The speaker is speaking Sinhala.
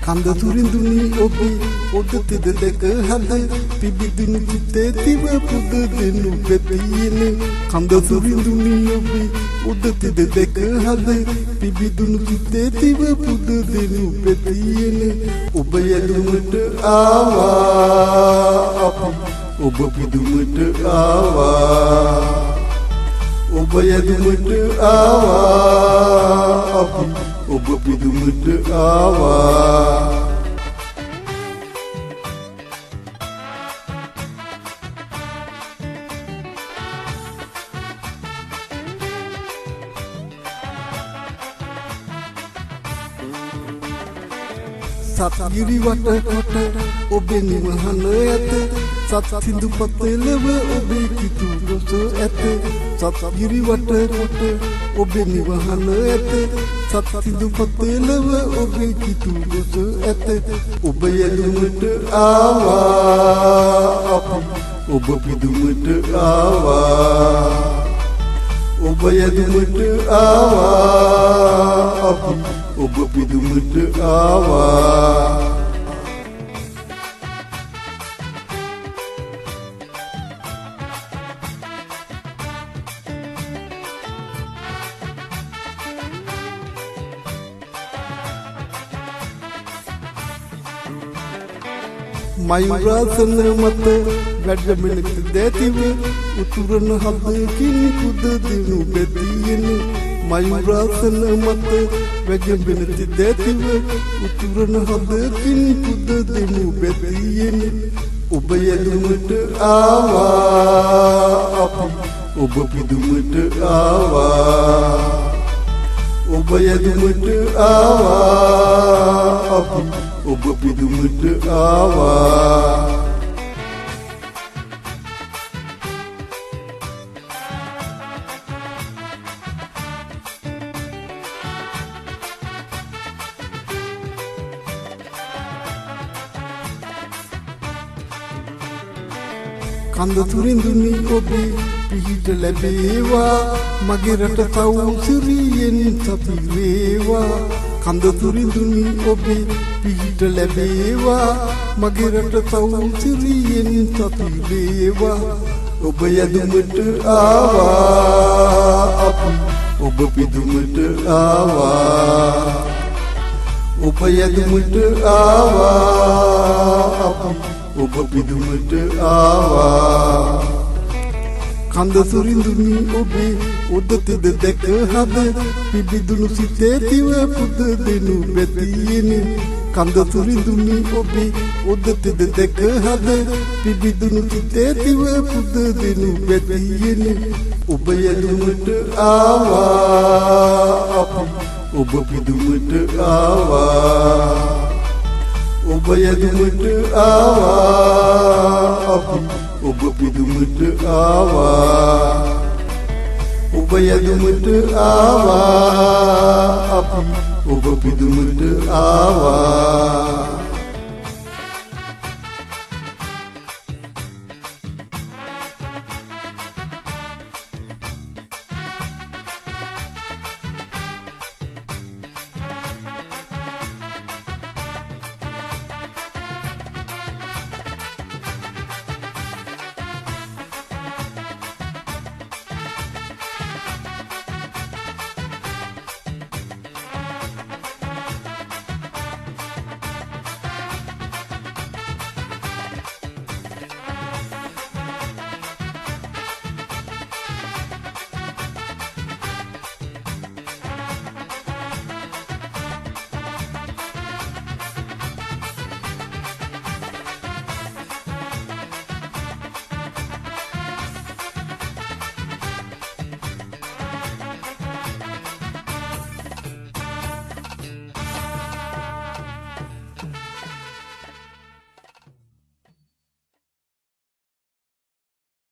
කඳ තුරින්දුනි ඔබේ ඔඩ තිද දෙක හද පිබිදුණු චිත්තේ තිබ පුද දෙනු පෙතියෙන කඳ තුරින්දුනි ඔබේ ඔඩ තිද දෙක හද පිබිදුණු චිත්තේ තිබ පුද දෙනු පෙතියෙන ඔබ යදුමට ආවා අපි ඔබ පිදුමට ආවා ඔබ යදුමට ආවා අපි ඔබ පිදුමට ආවා සත්ගිරි වට කොට ඔබේ නිවහන ඇත සත් සිඳු පතලව ඔබේ කිතු රොස ඇත සත්ගිරි වට කොට ඔබේ නිවහන ඇත සත් සිඳු පතලව ඔබේ කිතු රොස ඇත ඔබ යදුමට ආවා අපි ඔබ පිදුමට ආවා ඔබ යදුමට ආවා අපි ඔබ පිදුමට ආවා මයුරාසන මත වැඩමිණක දැතිව උතුරන හදකින් කුද දිනු බෙතියෙන මයුරාසන මත වැඩමිණක දැතිව උතුරන හදකින් කුද දිනු බෙතියෙන ඔබ යදුමට ආවා අපි ඔබ පිදුමට ආවා ඔබ යදුමට ආවා අපි ඔබ පිදුමට ආවා කඳ තුරින්දුනි ඔබේ පිහිට ලැබේවා මගේ රට සෞසිරියෙන් සපිරේවා කඳ තුරින්දුනි ඔබේ පිහිට ලැබේවා මගේ රට සෞසිරියෙන් සපිරේවා ඔබ යදුමට ආවා අපි ඔබ පිදුමට ආවා ඔබ යදුමට ආවා අපි ඔබ පිදුමට ආවා කඳ තුරින්දුනි ඔබේ ඔඩ තිද දෙක හද පිබිදුණු සිතේ තිව පුද දෙනු බෙතියෙන කඳ තුරින්දුනි ඔබේ ඔඩ තිද දෙක හද පිබිදුණු සිතේ තිව පුද දෙනු බෙතියෙන ඔබ යදුමට ආවා අපි ඔබ පිදුමට ආවා ඔබ යදුමට ආවා අපි ඔබ පිදුමට ආවා ඔබ යදුමට ආවා අපි ඔබ පිදුමට ආවා